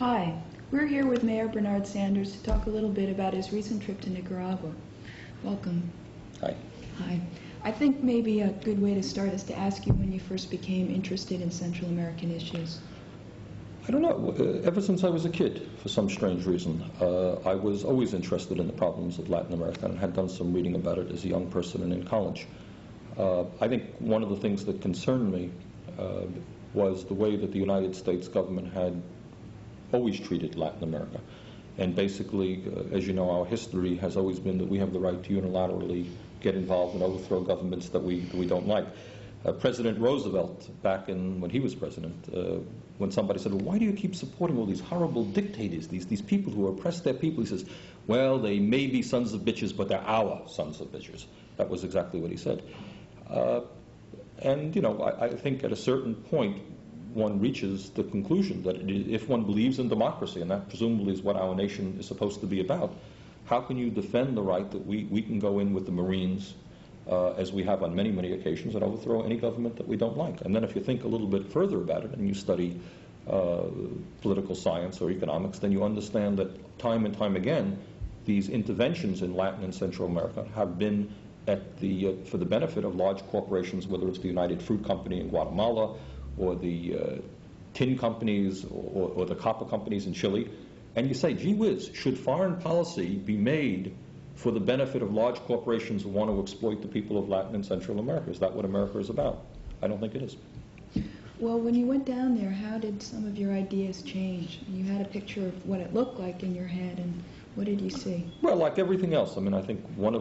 Hi, we're here with Mayor Bernard Sanders to talk a little bit about his recent trip to Nicaragua. Welcome. Hi. Hi. I think maybe a good way to start is to ask you when you first became interested in Central American issues. I don't know. Ever since I was a kid, for some strange reason, I was always interested in the problems of Latin America and had done some reading about it as a young person and in college. I think one of the things that concerned me was the way that the United States government had always treated Latin America. And basically, as you know, our history has always been that we have the right to unilaterally get involved and overthrow governments that we don't like. President Roosevelt, back when he was president, when somebody said, well, why do you keep supporting all these horrible dictators, these people who oppress their people? He says, well, they may be sons of bitches, but they're our sons of bitches. That was exactly what he said. And, you know, I think at a certain point, one reaches the conclusion that if one believes in democracy, and that presumably is what our nation is supposed to be about, how can you defend the right that we can go in with the Marines, as we have on many, many occasions, and overthrow any government that we don't like? And then if you think a little bit further about it and you study political science or economics, then you understand that time and time again, these interventions in Latin and Central America have been for the benefit of large corporations, whether it's the United Fruit Company in Guatemala, or the tin companies, or the copper companies in Chile. And you say, gee whiz, should foreign policy be made for the benefit of large corporations who want to exploit the people of Latin and Central America? Is that what America is about? I don't think it is. Well, when you went down there, how did some of your ideas change? You had a picture of what it looked like in your head, and what did you see? Well, like everything else. I mean, I think one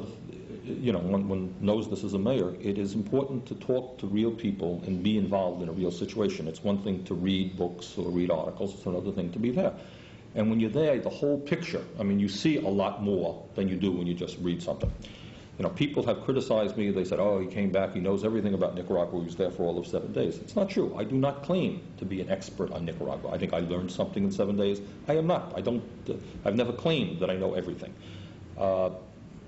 knows this as a mayor, it is important to talk to real people and be involved in a real situation. It's one thing to read books or read articles, it's another thing to be there. And when you're there, the whole picture, I mean, you see a lot more than you do when you just read something. You know, people have criticized me. They said, oh, he came back, he knows everything about Nicaragua, he was there for all of 7 days. It's not true. I do not claim to be an expert on Nicaragua. I think I learned something in 7 days. I am not. I've never claimed that I know everything.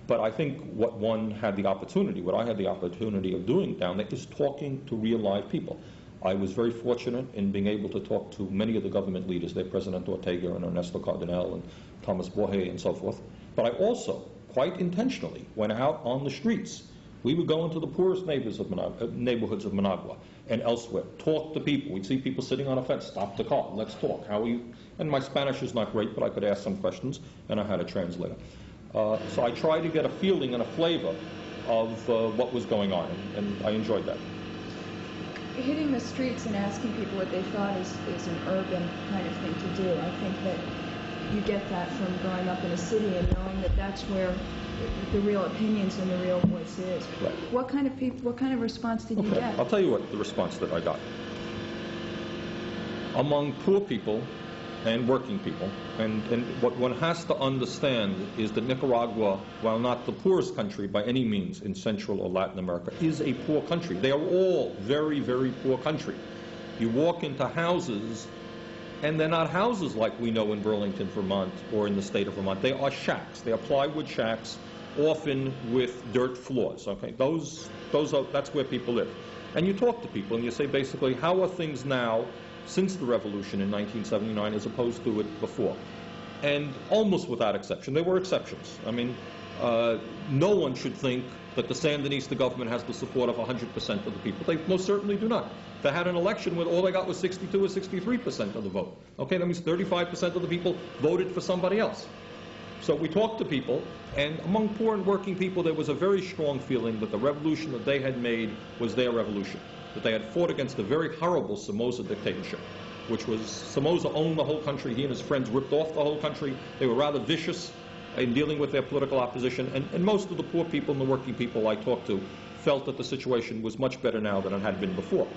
But I think what I had the opportunity of doing down there is talking to real live people. I was very fortunate in being able to talk to many of the government leaders, there, President Ortega and Ernesto Cardenal and Thomas Borge and so forth. But I also, quite intentionally, went out on the streets. We would go into the poorest neighborhoods of Managua and elsewhere, talk to people. We'd see people sitting on a fence, stop the car, let's talk. How are you? And my Spanish is not great, but I could ask some questions, and I had a translator. So I tried to get a feeling and a flavor of what was going on, and I enjoyed that. Hitting the streets and asking people what they thought is an urban kind of thing to do. I think that you get that from growing up in a city and knowing that that's where the real opinions and the real voice is. Right. What kind of response did you get? I'll tell you what the response that I got. Among poor people and working people, and what one has to understand is that Nicaragua, while not the poorest country by any means in Central or Latin America, is a poor country. They are all very, very poor country. You walk into houses, and they're not houses like we know in Burlington, Vermont, or in the state of Vermont. They are shacks. They are plywood shacks, often with dirt floors. Okay, that's where people live. And you talk to people, and you say basically, how are things now since the revolution in 1979 as opposed to it before? And almost without exception, there were exceptions. I mean, no one should think that the Sandinista government has the support of 100% of the people. They most certainly do not. They had an election where all they got was 62 or 63% of the vote. Okay, that means 35% of the people voted for somebody else. So we talked to people, and among poor and working people, there was a very strong feeling that the revolution that they had made was their revolution, that they had fought against a very horrible Somoza dictatorship, which was Somoza owned the whole country. He and his friends ripped off the whole country. They were rather vicious in dealing with their political opposition, and most of the poor people and the working people I talked to felt that the situation was much better now than it had been before.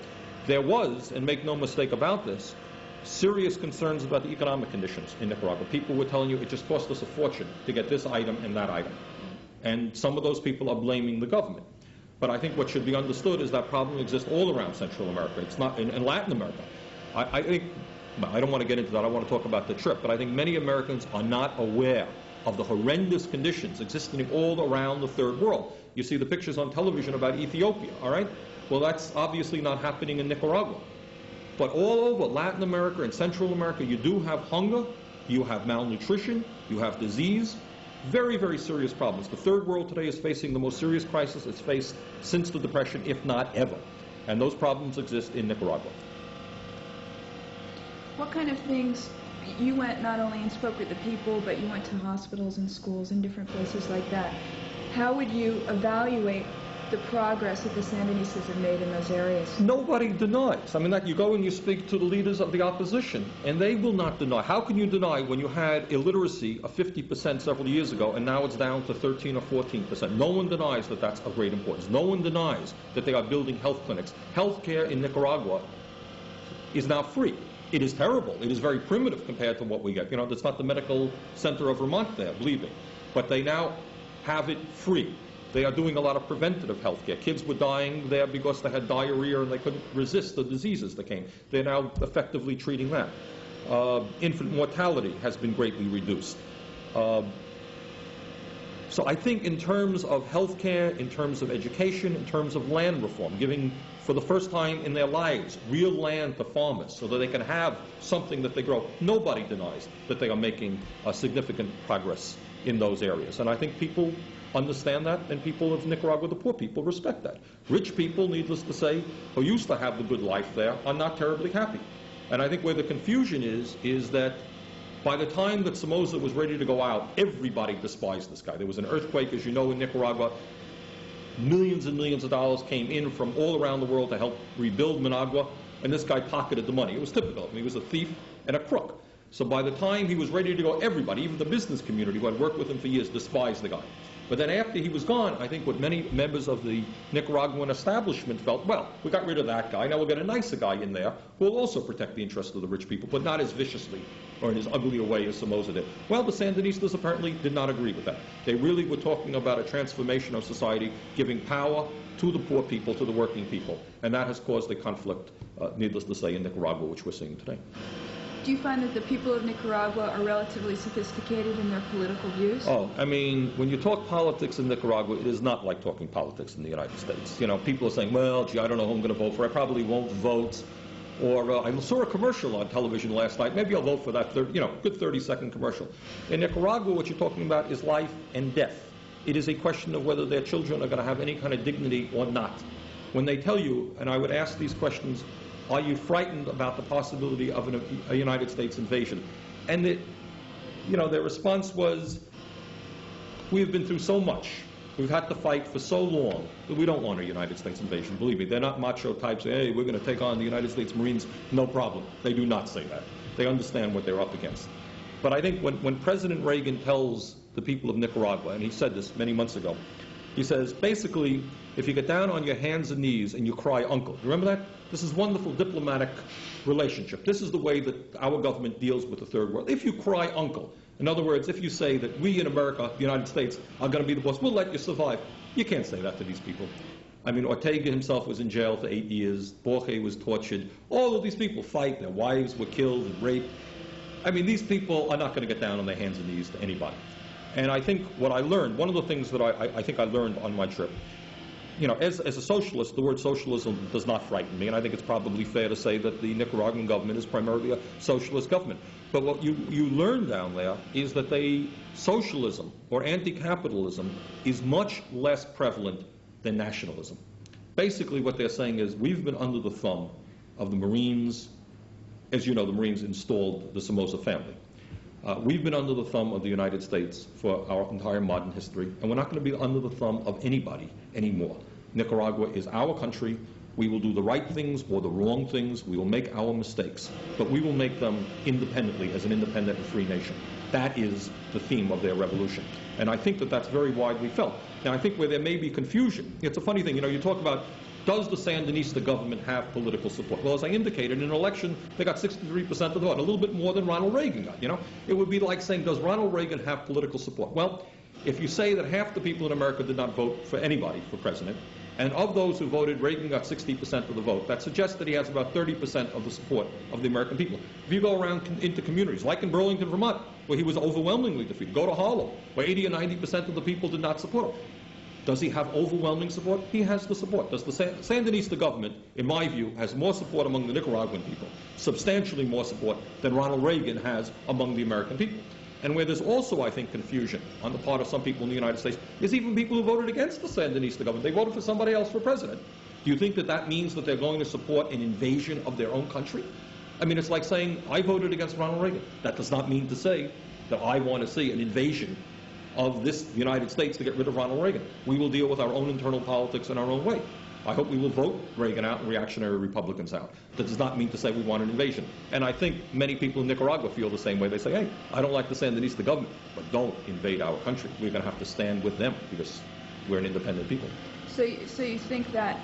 There was, and make no mistake about this, serious concerns about the economic conditions in Nicaragua. People were telling you it just cost us a fortune to get this item and that item. And some of those people are blaming the government. But I think what should be understood is that problem exists all around Central America. It's not in Latin America. I think, I don't want to get into that, I want to talk about the trip, but I think many Americans are not aware of the horrendous conditions existing all around the third world. You see the pictures on television about Ethiopia, all right? Well, that's obviously not happening in Nicaragua. But all over Latin America and Central America, you do have hunger, you have malnutrition, you have disease, very, very serious problems. The third world today is facing the most serious crisis it's faced since the Depression, if not ever. And those problems exist in Nicaragua. What kind of things, you went not only and spoke with the people, but you went to hospitals and schools and different places like that. How would you evaluate the progress that the Sandinistas have made in those areas? Nobody denies. I mean, that you go and you speak to the leaders of the opposition, and they will not deny. How can you deny when you had illiteracy of 50% several years ago, and now it's down to 13 or 14%? No one denies that that's of great importance. No one denies that they are building health clinics. Healthcare in Nicaragua is now free. It is terrible. It is very primitive compared to what we get. You know, it's not the medical center of Vermont there, believe me. But they now have it free. They are doing a lot of preventative health care. Kids were dying there because they had diarrhea and they couldn't resist the diseases that came. They're now effectively treating that. Infant mortality has been greatly reduced. So I think in terms of health care, in terms of education, in terms of land reform, giving for the first time in their lives real land to farmers so that they can have something that they grow, nobody denies that they are making significant progress in those areas. And I think people understand that, and people of Nicaragua, the poor people, respect that. Rich people, needless to say, who used to have the good life there, are not terribly happy. And I think where the confusion is that by the time that Somoza was ready to go out, everybody despised this guy. There was an earthquake, as you know, in Nicaragua. Millions and millions of dollars came in from all around the world to help rebuild Managua, and this guy pocketed the money. It was typical of him. He was a thief and a crook. So by the time he was ready to go, everybody, even the business community who had worked with him for years, despised the guy. But then after he was gone, I think what many members of the Nicaraguan establishment felt, well, we got rid of that guy, now we'll get a nicer guy in there who will also protect the interests of the rich people, but not as viciously or in as ugly a way as Somoza did. Well, the Sandinistas apparently did not agree with that. They really were talking about a transformation of society, giving power to the poor people, to the working people. And that has caused a conflict, needless to say, in Nicaragua, which we're seeing today. Do you find that the people of Nicaragua are relatively sophisticated in their political views? Oh, I mean, when you talk politics in Nicaragua, it is not like talking politics in the United States. You know, people are saying, well, gee, I don't know who I'm going to vote for. I probably won't vote. Or I saw a commercial on television last night. Maybe I'll vote for that, good 30-second commercial. In Nicaragua, what you're talking about is life and death. It is a question of whether their children are going to have any kind of dignity or not. When they tell you, and I would ask these questions, are you frightened about the possibility of a United States invasion? And their response was, we have been through so much. We've had to fight for so long that we don't want a United States invasion. Believe me, they're not macho types saying, hey, we're going to take on the United States Marines. No problem. They do not say that. They understand what they're up against. But I think when President Reagan tells the people of Nicaragua, and he said this many months ago, he says, basically, if you get down on your hands and knees and you cry, uncle. Remember that? This is wonderful diplomatic relationship. This is the way that our government deals with the third world. If you cry, uncle, in other words, if you say that we in America, the United States, are going to be the boss, we'll let you survive. You can't say that to these people. I mean, Ortega himself was in jail for 8 years. Borge was tortured. All of these people fight. Their wives were killed and raped. I mean, these people are not going to get down on their hands and knees to anybody. And I think what I learned, one of the things that I think I learned on my trip, as a socialist, the word socialism does not frighten me, and I think it's probably fair to say that the Nicaraguan government is primarily a socialist government. But what you learn down there is that socialism or anti-capitalism is much less prevalent than nationalism. Basically what they're saying is we've been under the thumb of the Marines. As you know, the Marines installed the Somoza family. We've been under the thumb of the United States for our entire modern history, and we're not going to be under the thumb of anybody anymore. Nicaragua is our country. We will do the right things or the wrong things. We will make our mistakes, but we will make them independently as an independent and free nation. That is the theme of their revolution. And I think that that's very widely felt. Now, I think where there may be confusion, it's a funny thing, you talk about, does the Sandinista government have political support? Well, as I indicated, in an election, they got 63% of the vote, a little bit more than Ronald Reagan got, It would be like saying, does Ronald Reagan have political support? Well, if you say that half the people in America did not vote for anybody for president, and of those who voted, Reagan got 60% of the vote, that suggests that he has about 30% of the support of the American people. If you go around into communities, like in Burlington, Vermont, where he was overwhelmingly defeated, go to Harlem, where 80 or 90% of the people did not support him. Does he have overwhelming support? He has the support. Does the Sandinista government, in my view, has more support among the Nicaraguan people, substantially more support than Ronald Reagan has among the American people. And where there's also, I think, confusion on the part of some people in the United States is even people who voted against the Sandinista government. They voted for somebody else for president. Do you think that that means that they're going to support an invasion of their own country? I mean, it's like saying, I voted against Ronald Reagan. That does not mean to say that I want to see an invasion of this United States to get rid of Ronald Reagan. We will deal with our own internal politics in our own way. I hope we will vote Reagan out and reactionary Republicans out. That does not mean to say we want an invasion. And I think many people in Nicaragua feel the same way. They say, hey, I don't like the Sandinista government, but don't invade our country. We're going to have to stand with them because we're an independent people. So you think that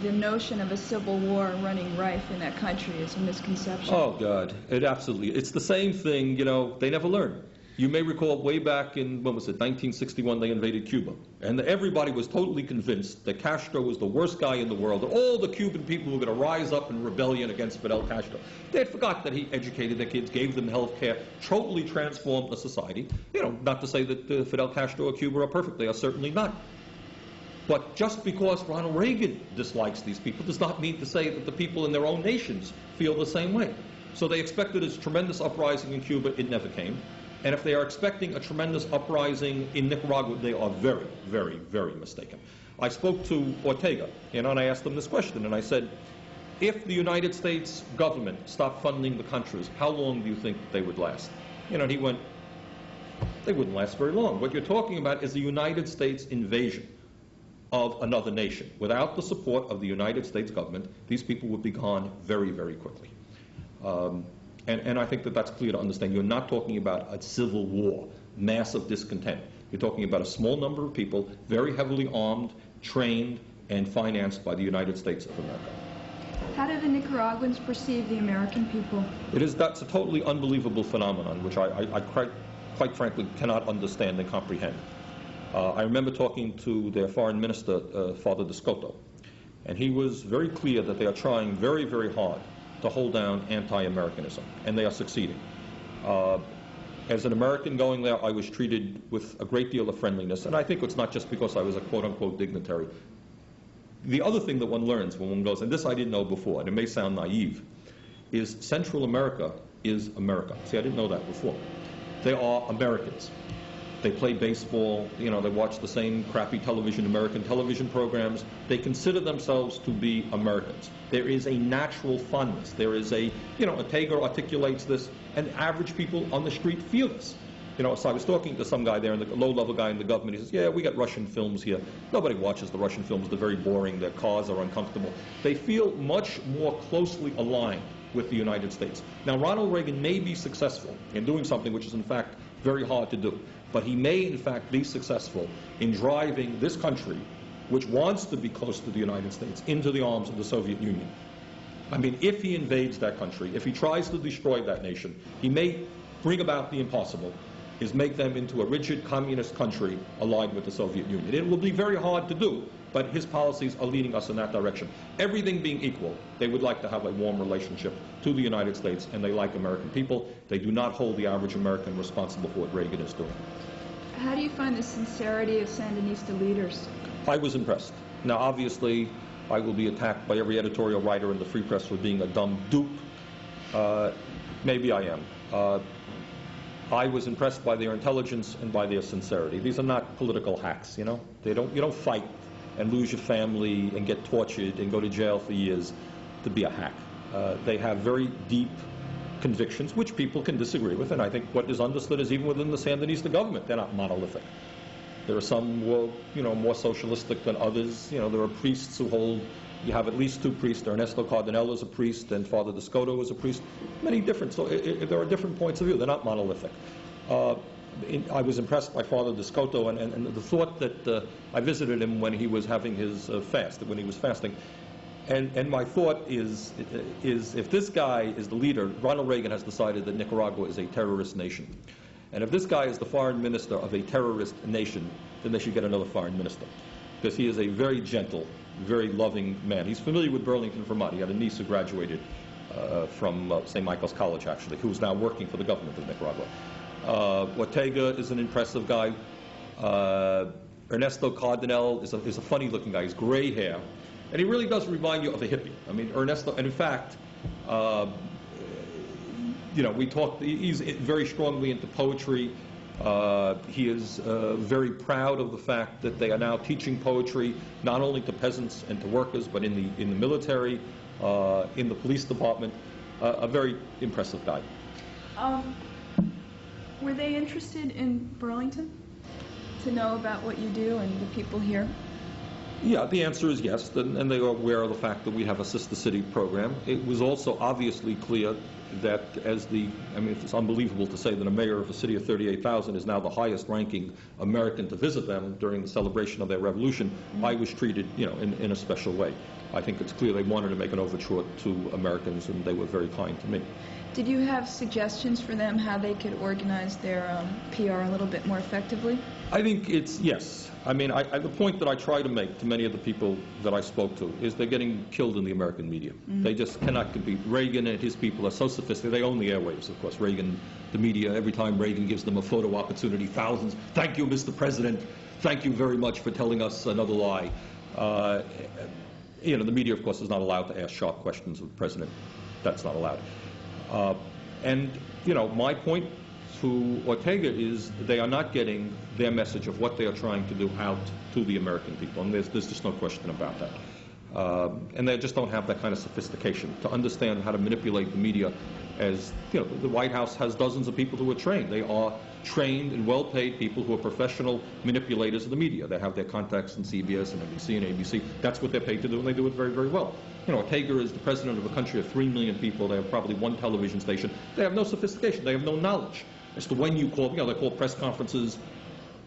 the notion of a civil war running rife in that country is a misconception? Oh, God. It's the same thing, they never learn. You may recall way back in, 1961, they invaded Cuba. And everybody was totally convinced that Castro was the worst guy in the world, that all the Cuban people were going to rise up in rebellion against Fidel Castro. They had forgot that he educated their kids, gave them health care, totally transformed the society. Not to say that Fidel Castro or Cuba are perfect. They are certainly not. But just because Ronald Reagan dislikes these people does not mean to say that the people in their own nations feel the same way. So they expected a tremendous uprising in Cuba. It never came. And if they are expecting a tremendous uprising in Nicaragua, they are very, very, very mistaken. I spoke to Ortega, and I asked him this question, and I said, if the United States government stopped funding the Contras, how long do you think they would last? And he went, they wouldn't last very long. What you're talking about is the United States invasion of another nation. Without the support of the United States government, these people would be gone very, very quickly. And I think that that's clear to understand. You're not talking about a civil war, massive discontent. You're talking about a small number of people, very heavily armed, trained, and financed by the United States of America. How do the Nicaraguans perceive the American people? That's a totally unbelievable phenomenon, which I quite frankly cannot understand and comprehend. I remember talking to their foreign minister, Father Descoto, and he was very clear that they are trying very, very hard to hold down anti-Americanism, and they are succeeding. As an American going there, I was treated with a great deal of friendliness, and I think it's not just because I was a quote-unquote dignitary. The other thing that one learns when one goes, and this I didn't know before, and it may sound naive, is Central America is America. See, I didn't know that before. They are Americans. They play baseball, they watch the same crappy American television programs. They consider themselves to be Americans. There is a natural fondness. There is Ortega articulates this, and average people on the street feel this. So I was talking to some guy there, and the low-level guy in the government, he says, yeah, we got Russian films here. Nobody watches the Russian films. They're very boring. Their cars are uncomfortable. They feel much more closely aligned with the United States. Now, Ronald Reagan may be successful in doing something which is, in fact, very hard to do. But he may, in fact, be successful in driving this country, which wants to be close to the United States, into the arms of the Soviet Union. I mean, if he invades that country, if he tries to destroy that nation, he may bring about the impossible, is make them into a rigid communist country allied with the Soviet Union. It will be very hard to do, but his policies are leading us in that direction. Everything being equal, they would like to have a warm relationship to the United States, and they like American people. They do not hold the average American responsible for what Reagan is doing. How do you find the sincerity of Sandinista leaders? I was impressed. Now, obviously, I will be attacked by every editorial writer in the Free Press for being a dumb dupe. Maybe I am. I was impressed by their intelligence and by their sincerity. These are not political hacks, You don't fight and lose your family and get tortured and go to jail for years to be a hack. They have very deep convictions, which people can disagree with, and I think what is understood is even within the Sandinista government, they're not monolithic. There are some who are, more socialistic than others. There are priests who hold, you have at least two priests. Ernesto Cardenal is a priest, and Father Descoto is a priest. Many different, so there are different points of view. They're not monolithic. I was impressed by Father Descoto, and the thought that I visited him when he was having his fast, when he was fasting. And my thought is if this guy is the leader, Ronald Reagan has decided that Nicaragua is a terrorist nation. And if this guy is the foreign minister of a terrorist nation, then they should get another foreign minister. Because he is a very gentle, very loving man. He's familiar with Burlington, Vermont. He had a niece who graduated from St. Michael's College, actually, who is now working for the government of Nicaragua. Ortega is an impressive guy. Ernesto Cardenal is a funny-looking guy. He's gray hair, and he really does remind you of a hippie. I mean, Ernesto, and in fact, we talked. He's very strongly into poetry. He is very proud of the fact that they are now teaching poetry not only to peasants and to workers, but in the military, in the police department. A very impressive guy. Were they interested in Burlington to know about what you do and the people here? Yeah, the answer is yes, and they are aware of the fact that we have a sister city program. It was also obviously clear that it's unbelievable to say that a mayor of a city of 38,000 is now the highest ranking American to visit them during the celebration of their revolution. I was treated, in a special way. I think it's clear they wanted to make an overture to Americans, and they were very kind to me. Did you have suggestions for them how they could organize their PR a little bit more effectively? I think it's yes. I mean, the point that I try to make to many of the people that I spoke to is they're getting killed in the American media. They just cannot compete. Reagan and his people are so sophisticated. They own the airwaves, of course. Reagan, the media, every time Reagan gives them a photo opportunity, thousands. Thank you, Mr. President. Thank you very much for telling us another lie. The media, of course, is not allowed to ask sharp questions of the president. That's not allowed. My point to Ortega is they are not getting their message of what they are trying to do out to the American people, and there's just no question about that. And they just don't have that kind of sophistication to understand how to manipulate the media. As the White House has dozens of people who are trained. They are trained and well-paid people who are professional manipulators of the media. They have their contacts in CBS and NBC and ABC. That's what they're paid to do, and they do it very, very well. Ortega is the president of a country of 3 million people. They have probably one television station. They have no sophistication. They have no knowledge as to when you call. They call press conferences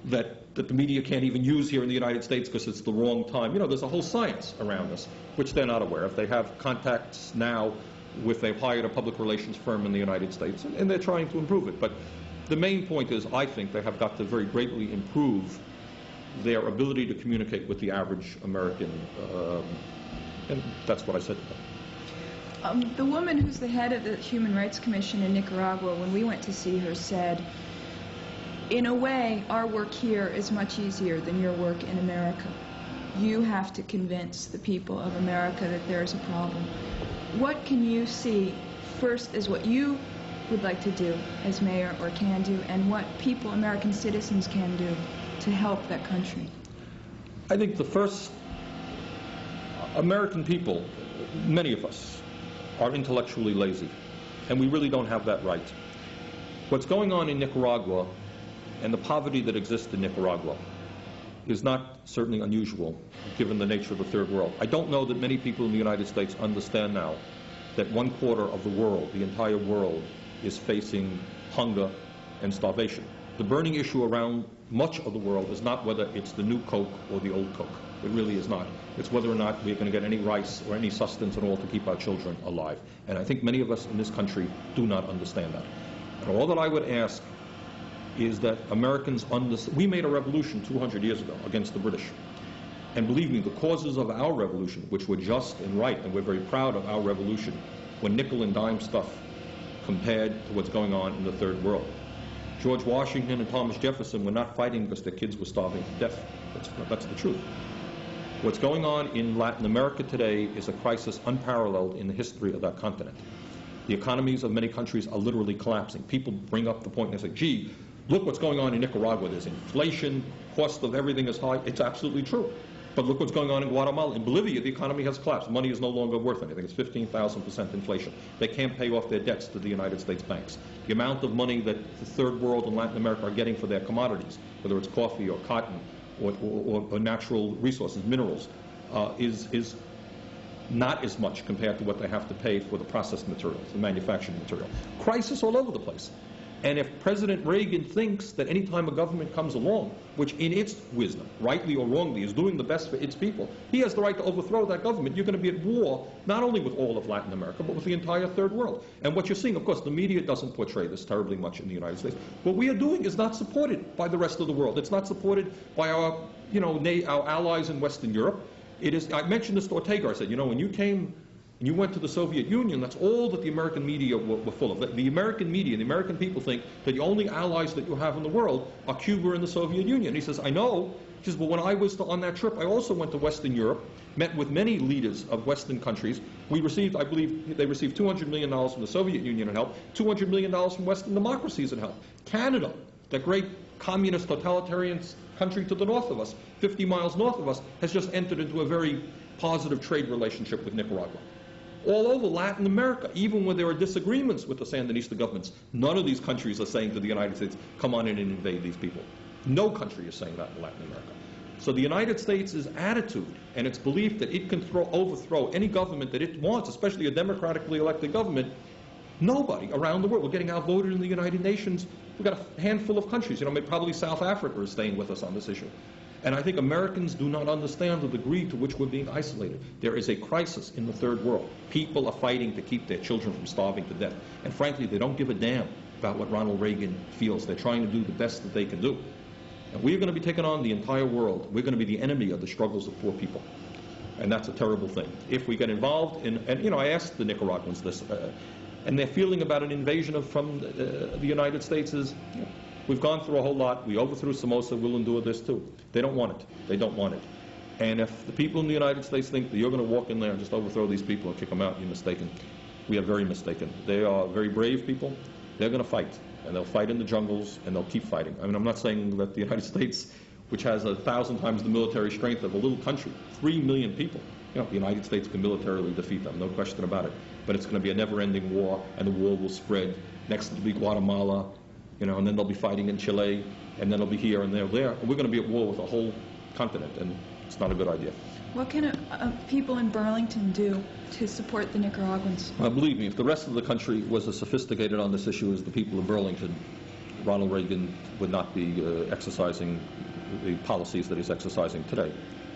that the media can't even use here in the United States because it's the wrong time. There's a whole science around this, which they're not aware of. They have contacts now they've hired a public relations firm in the United States, and they're trying to improve it. But the main point is, I think they have got to very greatly improve their ability to communicate with the average American, and that's what I said to them. The woman who's the head of the Human Rights Commission in Nicaragua, when we went to see her, said, in a way, our work here is much easier than your work in America. You have to convince the people of America that there's a problem. What can you see first as what you would like to do as mayor or can do, and what people, American citizens, can do to help that country? I think the first, American people, many of us, are intellectually lazy, and we really don't have that right. What's going on in Nicaragua and the poverty that exists in Nicaragua is not certainly unusual, given the nature of the third world. I don't know that many people in the United States understand now that 1/4 of the world, the entire world, is facing hunger and starvation. The burning issue around much of the world is not whether it's the new Coke or the old Coke. It really is not. It's whether or not we're going to get any rice or any sustenance at all to keep our children alive. And I think many of us in this country do not understand that. And all that I would ask is that Americans understand. We made a revolution 200 years ago against the British. And believe me, the causes of our revolution, which were just and right, and we're very proud of our revolution, were nickel and dime stuff compared to what's going on in the third world. George Washington and Thomas Jefferson were not fighting because their kids were starving to death. That's the truth. What's going on in Latin America today is a crisis unparalleled in the history of that continent. The economies of many countries are literally collapsing. People bring up the point and they say, gee, look what's going on in Nicaragua. There's inflation, cost of everything is high. It's absolutely true. But look what's going on in Guatemala. In Bolivia, the economy has collapsed. Money is no longer worth anything. It's 15,000% inflation. They can't pay off their debts to the United States banks. The amount of money that the third world and Latin America are getting for their commodities, whether it's coffee or cotton or natural resources, minerals, is not as much compared to what they have to pay for the processed materials, the manufacturing material. Crisis all over the place. And if President Reagan thinks that any time a government comes along, which in its wisdom, rightly or wrongly, is doing the best for its people, he has the right to overthrow that government. You're going to be at war not only with all of Latin America, but with the entire third world. And what you're seeing, of course, the media doesn't portray this terribly much in the United States. What we are doing is not supported by the rest of the world. It's not supported by our, our allies in Western Europe. It is. I mentioned this to Ortega. I said, when you came and you went to the Soviet Union, that's all that the American media were full of. The American media, the American people think that the only allies that you have in the world are Cuba and the Soviet Union. He says, I know, She says, well, when I was on that trip, I also went to Western Europe, met with many leaders of Western countries. We received, I believe, they received $200 million from the Soviet Union in help, $200 million from Western democracies in help. Canada, that great communist totalitarian country to the north of us, 50 miles north of us, has just entered into a very positive trade relationship with Nicaragua. All over Latin America, even when there are disagreements with the Sandinista governments, none of these countries are saying to the United States, come on in and invade these people. No country is saying that in Latin America. So the United States' attitude and its belief that it can overthrow any government that it wants, especially a democratically elected government, nobody around the world. We're getting outvoted in the United Nations. We've got a handful of countries. Maybe probably South Africa is staying with us on this issue. And I think Americans do not understand the degree to which we're being isolated. There is a crisis in the third world. People are fighting to keep their children from starving to death. And frankly, they don't give a damn about what Ronald Reagan feels. They're trying to do the best that they can do. And we're going to be taking on the entire world. We're going to be the enemy of the struggles of poor people. And that's a terrible thing. If we get involved in, and I asked the Nicaraguans this, and their feeling about an invasion from the United States is, we've gone through a whole lot. We overthrew Somoza. We'll endure this too. They don't want it. They don't want it. And if the people in the United States think that you're going to walk in there and just overthrow these people and kick them out, you're mistaken. We are very mistaken. They are very brave people. They're going to fight. And they'll fight in the jungles, and they'll keep fighting. I mean, I'm not saying that the United States, which has 1,000 times the military strength of a little country, 3 million people, the United States can militarily defeat them, no question about it. But it's going to be a never-ending war, and the war will spread. Next will be Guatemala, and then they'll be fighting in Chile, and then they'll be here and there. And we're going to be at war with a whole continent, and it's not a good idea. What can people in Burlington do to support the Nicaraguans? Believe me, if the rest of the country was as sophisticated on this issue as the people of Burlington, Ronald Reagan would not be exercising the policies that he's exercising today.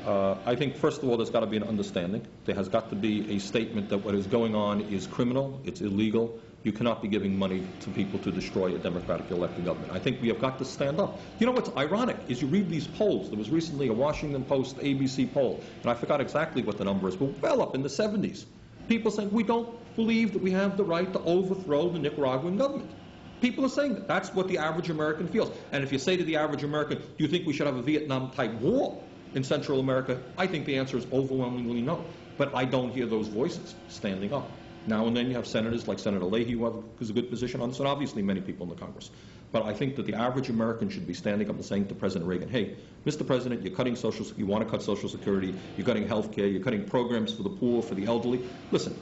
I think, first of all, there's got to be an understanding. There has got to be a statement that what is going on is criminal, it's illegal. You cannot be giving money to people to destroy a democratically elected government. I think we have got to stand up. You know what's ironic is you read these polls. There was recently a Washington Post ABC poll, and I forgot exactly what the number is, but well up in the 70s. People saying, we don't believe that we have the right to overthrow the Nicaraguan government. People are saying that. That's what the average American feels. And if you say to the average American, do you think we should have a Vietnam-type war in Central America? I think the answer is overwhelmingly no. But I don't hear those voices standing up. Now and then you have senators like Senator Leahy who has a good position on this, and obviously many people in the Congress. But I think that the average American should be standing up and saying to President Reagan, hey, Mr. President, you're cutting you want to cut Social Security, you're cutting health care, you're cutting programs for the poor, for the elderly. Listen,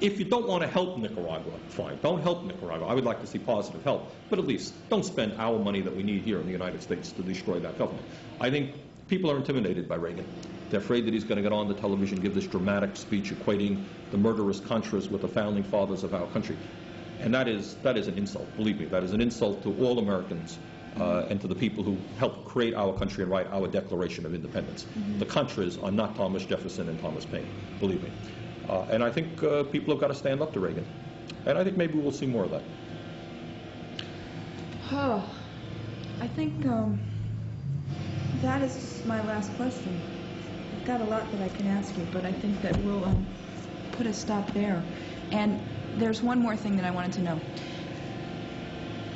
if you don't want to help Nicaragua, fine, don't help Nicaragua. I would like to see positive help. But at least don't spend our money that we need here in the United States to destroy that government. I think people are intimidated by Reagan. They're afraid that he's going to get on the television, give this dramatic speech equating the murderous Contras with the founding fathers of our country. And that is an insult, believe me. That is an insult to all Americans and to the people who helped create our country and write our Declaration of Independence. The Contras are not Thomas Jefferson and Thomas Paine, believe me. And I think people have got to stand up to Reagan. And I think maybe we'll see more of that. Oh, I think that is my last question. I've got a lot that I can ask you, but I think that we'll put a stop there. And there's one more thing that I wanted to know.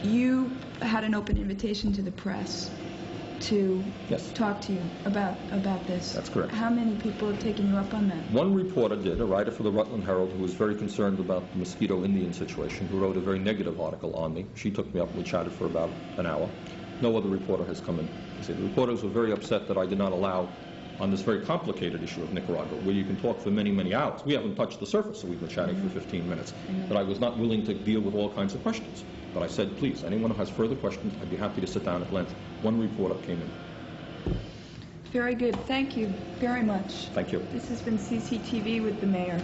You had an open invitation to the press to talk to you about this. That's correct. How many people have taken you up on that? One reporter did, a writer for the Rutland Herald who was very concerned about the Mosquito Indian situation, who wrote a very negative article on me. She took me up and we chatted for about an hour. No other reporter has come in. The reporters were very upset that I did not allow on this very complicated issue of Nicaragua, where you can talk for many, many hours. We haven't touched the surface, so we've been chatting for 15 minutes. But I was not willing to deal with all kinds of questions. But I said, please, anyone who has further questions, I'd be happy to sit down at length. One reporter came in. Very good. Thank you very much. Thank you. This has been CCTV with the mayor.